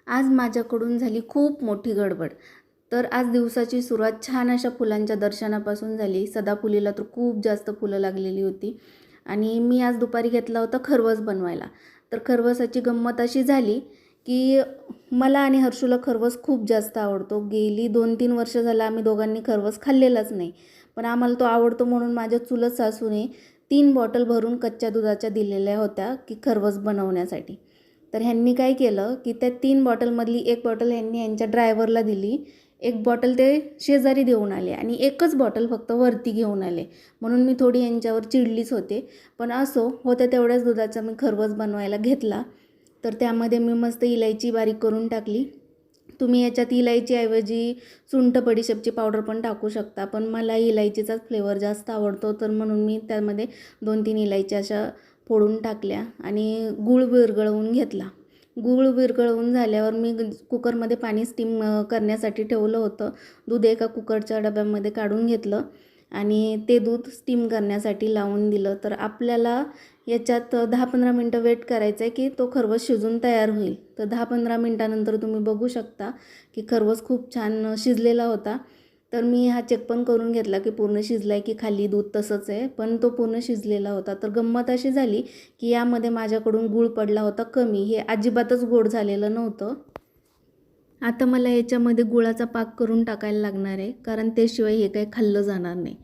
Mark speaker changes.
Speaker 1: आज माझ्याकडून झाली खूप मोठी गडबड. तर आज दिवसाची सुरुवात छान अशा फुलांच्या दर्शनापासून झाली. सदाफुलीला तर खूप जास्त फुलं लागलेली होती आणि मी आज दुपारी घेतला होता खरवस बनवायला. तर खरवसाची गंमत अशी झाली की मला आणि हर्षूला खरवस खूप जास्त आवडतो. गेली 2-3 वर्ष झालं आम्ही दोघांनी खरवस खाल्लेलाच नाही. पण आम्हाला तो आवडतो म्हणून माझ्या चुलत सासूने 3 बॉटल भरून कच्च्या दुधाच्या दिलेल्या होत्या की खरवस बनवण्यासाठी. तर ह्यांनी काय केलं की त्या 3 बॉटलमधली 1 बॉटल ह्यांनी यांच्या ड्रायव्हरला दिली, 1 बॉटल ते शेजारी देऊन आले आणि 1च बॉटल फक्त वरती घेऊन आले. म्हणून मी थोडी यांच्यावर चिडलीच होते. पण असो, होत्या तेवढ्याच दुधाचा मी खरवस बनवायला घेतला. तर त्यामध्ये मी मस्त इलायची बारीक करून टाकली. तुम्ही याच्यात इलायचीऐवजी सुंठ बडीशेपची पावडर पण टाकू शकता, पण मला इलायचीचाच फ्लेवर जास्त आवडतो. तर म्हणून मी त्यामध्ये 2-3 इलायच्या अशा फोडून टाकल्या आणि गूळ विरघळवून घेतला. गूळ विरघळवून झाल्यावर मी कुकरमध्ये पाणी स्टीम करण्यासाठी ठेवलं होतं. दूध एका कुकरच्या डब्यामध्ये काढून घेतलं आणि ते दूध स्टीम करण्यासाठी लावून दिलं. तर आपल्याला याच्यात 10-15 मिनटं वेट करायचं आहे की तो खरवस शिजून तयार होईल. तर 10-15 मिनटानंतर तुम्ही बघू शकता की खरवस खूप छान शिजलेला होता. तर मी हा चेक पण करून घेतला की पूर्ण शिजला आहे की खाली दूध तसंच आहे, पण तो पूर्ण शिजलेला होता. तर गंमत अशी झाली की यामध्ये माझ्याकडून गूळ पडला होता कमी. हे अजिबातच गोड झालेलं नव्हतं. आता मला याच्यामध्ये गुळाचा पाक करून टाकायला लागणार आहे, कारण त्याशिवाय हे काही खाल्लं जाणार नाही.